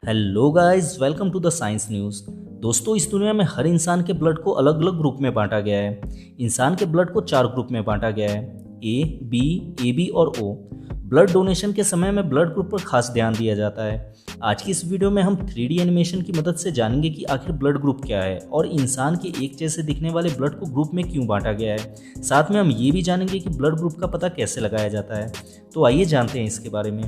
Hello guys, welcome to the science news. दोस्तों, इस दुनिया में हर इंसान के ब्लड को अलग अलग ग्रुप में बांटा गया है। इंसान के ब्लड को 4 ग्रुप में बांटा गया है, ए बी और ओ। ब्लड डोनेशन के समय में ब्लड ग्रुप पर खास ध्यान दिया जाता है। आज की इस वीडियो में हम 3D एनिमेशन की मदद से जानेंगे कि आखिर ब्लड ग्रुप क्या है और इंसान के एक जैसे दिखने वाले ब्लड को ग्रुप में क्यों बांटा गया है। साथ में हम ये भी जानेंगे कि ब्लड ग्रुप का पता कैसे लगाया जाता है। तो आइए जानते हैं इसके बारे में।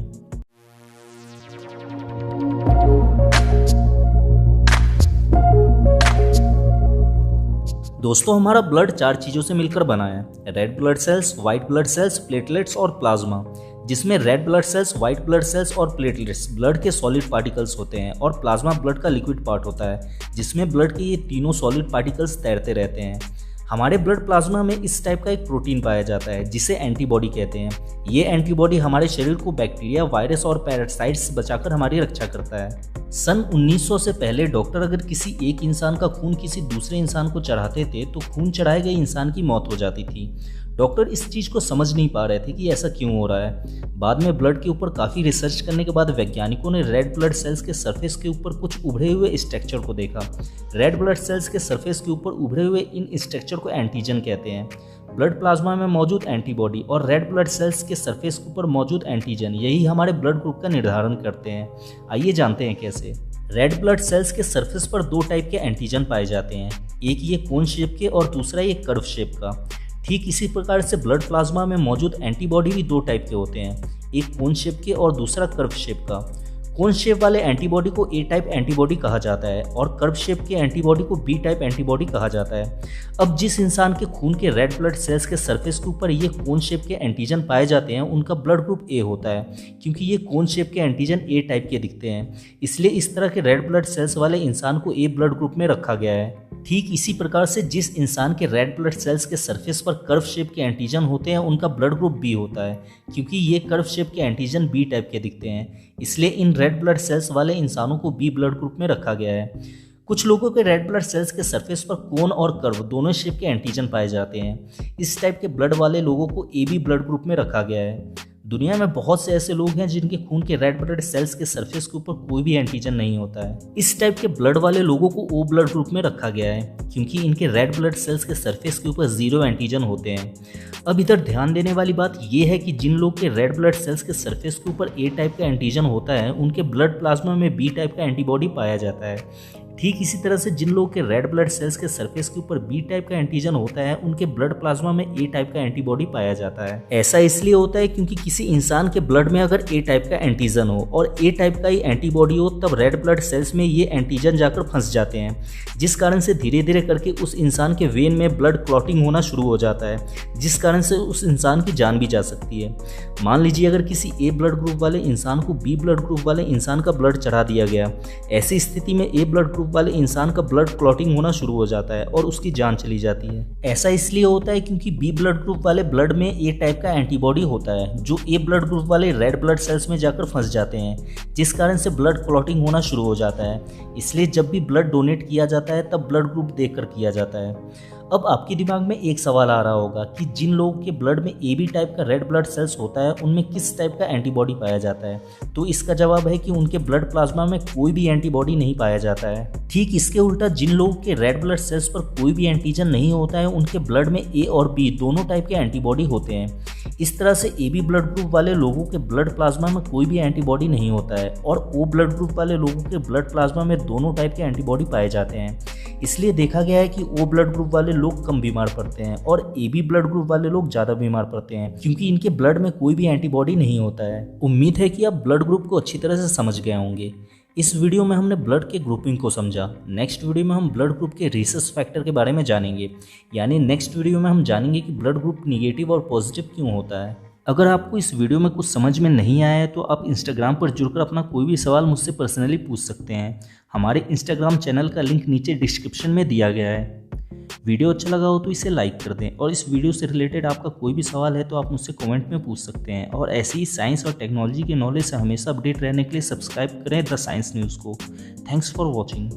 दोस्तों, हमारा ब्लड 4 चीज़ों से मिलकर बना है। Red blood cells, white blood cells, platelets और प्लाज्मा। जिसमें red blood cells, white blood cells और प्लेटलेट्स ब्लड के सॉलिड पार्टिकल्स होते हैं और प्लाज्मा ब्लड का लिक्विड पार्ट होता है, जिसमें ब्लड के ये तीनों सॉलिड पार्टिकल्स तैरते रहते हैं। हमारे ब्लड प्लाज्मा में इस टाइप का एक प्रोटीन पाया जाता है जिसे एंटीबॉडी कहते हैं। ये एंटीबॉडी हमारे शरीर को बैक्टीरिया, वायरस और पैरासाइट्स से बचाकर हमारी रक्षा करता है। सन 1900 से पहले डॉक्टर अगर किसी एक इंसान का खून किसी दूसरे इंसान को चढ़ाते थे तो खून चढ़ाए गए इंसान की मौत हो जाती थी। डॉक्टर इस चीज़ को समझ नहीं पा रहे थे कि ऐसा क्यों हो रहा है। बाद में ब्लड के ऊपर काफ़ी रिसर्च करने के बाद वैज्ञानिकों ने रेड ब्लड सेल्स के सरफेस के ऊपर कुछ उभरे हुए स्ट्रक्चर को देखा। रेड ब्लड सेल्स के सरफेस के ऊपर उभरे हुए इन स्ट्रक्चर को एंटीजन कहते हैं। ब्लड प्लाज्मा में मौजूद एंटीबॉडी और रेड ब्लड सेल्स के सरफेस के ऊपर मौजूद एंटीजन यही हमारे ब्लड ग्रुप का निर्धारण करते हैं। आइए जानते हैं कैसे। रेड ब्लड सेल्स के सरफेस पर 2 टाइप के एंटीजन पाए जाते हैं, एक ये कोन शेप के और दूसरा ये कर्व शेप का। ठीक इसी प्रकार से ब्लड प्लाज्मा में मौजूद एंटीबॉडी भी 2 टाइप के होते हैं, एक कोन शेप के और दूसरा कर्व शेप का। कोन शेप वाले एंटीबॉडी को ए टाइप एंटीबॉडी कहा जाता है और कर्व शेप के एंटीबॉडी को बी टाइप एंटीबॉडी कहा जाता है। अब जिस इंसान के खून के रेड ब्लड सेल्स के सरफेस के ऊपर ये कोन शेप के एंटीजन पाए जाते हैं उनका ब्लड ग्रुप ए होता है, क्योंकि ये कोन शेप के एंटीजन ए टाइप के दिखते हैं। इसलिए इस तरह के रेड ब्लड सेल्स वाले इंसान को ए ब्लड ग्रुप में रखा गया है। ठीक इसी प्रकार से जिस इंसान के रेड ब्लड सेल्स के सरफेस पर कर्व शेप के एंटीजन होते हैं उनका ब्लड ग्रुप बी होता है, क्योंकि ये कर्व शेप के एंटीजन बी टाइप के दिखते हैं। इसलिए इन रेड ब्लड सेल्स वाले इंसानों को बी ब्लड ग्रुप में रखा गया है। कुछ लोगों के रेड ब्लड सेल्स के सरफेस पर कोन और कर्व दोनों शेप के एंटीजन पाए जाते हैं। इस टाइप के ब्लड वाले लोगों को ए बी ब्लड ग्रुप में रखा गया है। दुनिया में बहुत से ऐसे लोग हैं जिनके खून के रेड ब्लड सेल्स के सरफेस के ऊपर कोई भी एंटीजन नहीं होता है। इस टाइप के ब्लड वाले लोगों को ओ ब्लड ग्रुप में रखा गया है, क्योंकि इनके रेड ब्लड सेल्स के सरफेस के ऊपर 0 एंटीजन होते हैं। अब इधर ध्यान देने वाली बात यह है कि जिन लोग के रेड ब्लड सेल्स के सरफेस के ऊपर ए टाइप का एंटीजन होता है उनके ब्लड प्लाज्मा में बी टाइप का एंटीबॉडी पाया जाता है। ठीक इसी तरह से जिन लोगों के रेड ब्लड सेल्स के सरफेस के ऊपर बी टाइप का एंटीजन होता है उनके ब्लड प्लाज्मा में ए टाइप का एंटीबॉडी पाया जाता है। ऐसा इसलिए होता है क्योंकि किसी इंसान के ब्लड में अगर ए टाइप का एंटीजन हो और ए टाइप का ही एंटीबॉडी हो तब रेड ब्लड सेल्स में ये एंटीजन जाकर फंस जाते हैं, जिस कारण से धीरे धीरे करके उस इंसान के वेन में ब्लड क्लॉटिंग होना शुरू हो जाता है, जिस कारण से उस इंसान की जान भी जा सकती है। मान लीजिए अगर किसी ए ब्लड ग्रुप वाले इंसान को बी ब्लड ग्रुप वाले इंसान का ब्लड चढ़ा दिया गया, ऐसी स्थिति में ए ब्लड ग्रुप वाले इंसान का ब्लड क्लॉटिंग होना शुरू हो जाता है और उसकी जान चली जाती है। ऐसा इसलिए होता है क्योंकि बी ब्लड ग्रुप वाले ब्लड में ए टाइप का एंटीबॉडी होता है जो ए ब्लड ग्रुप वाले रेड ब्लड सेल्स में जाकर फंस जाते हैं, जिस कारण से ब्लड क्लॉटिंग होना शुरू हो जाता है। इसलिए जब भी ब्लड डोनेट किया जाता है तब ब्लड ग्रुप देखकर किया जाता है। अब आपके दिमाग में एक सवाल आ रहा होगा कि जिन लोगों के ब्लड में ए बी टाइप का रेड ब्लड सेल्स होता है उनमें किस टाइप का एंटीबॉडी पाया जाता है। तो इसका जवाब है कि उनके ब्लड प्लाज्मा में कोई भी एंटीबॉडी नहीं पाया जाता है। ठीक इसके उल्टा जिन लोगों के रेड ब्लड सेल्स पर कोई भी एंटीजन नहीं होता है उनके ब्लड में ए और बी दोनों टाइप के एंटीबॉडी होते हैं। इस तरह से ए बी ब्लड ग्रुप वाले लोगों के ब्लड प्लाज्मा में कोई भी एंटीबॉडी नहीं होता है और ओ ब्लड ग्रुप वाले लोगों के ब्लड प्लाज्मा में दोनों टाइप के एंटीबॉडी पाए जाते हैं। इसलिए देखा गया है कि ओ ब्लड ग्रुप वाले लोग कम बीमार पड़ते हैं और ए बी ब्लड ग्रुप वाले लोग ज़्यादा बीमार पड़ते हैं, क्योंकि इनके ब्लड में कोई भी एंटीबॉडी नहीं होता है। उम्मीद है कि आप ब्लड ग्रुप को अच्छी तरह से समझ गए होंगे। इस वीडियो में हमने ब्लड के ग्रुपिंग को समझा। नेक्स्ट वीडियो में हम ब्लड ग्रुप के रिसस फैक्टर के बारे में जानेंगे, यानी नेक्स्ट वीडियो में हम जानेंगे कि ब्लड ग्रुप निगेटिव और पॉजिटिव क्यों होता है। अगर आपको इस वीडियो में कुछ समझ में नहीं आया है तो आप इंस्टाग्राम पर जुड़कर अपना कोई भी सवाल मुझसे पर्सनली पूछ सकते हैं। हमारे इंस्टाग्राम चैनल का लिंक नीचे डिस्क्रिप्शन में दिया गया है। वीडियो अच्छा लगा हो तो इसे लाइक कर दें और इस वीडियो से रिलेटेड आपका कोई भी सवाल है तो आप मुझसे कमेंट में पूछ सकते हैं। और ऐसे ही साइंस और टेक्नोलॉजी के नॉलेज से हमेशा अपडेट रहने के लिए सब्सक्राइब करें द साइंस न्यूज़ को। Thanks for watching.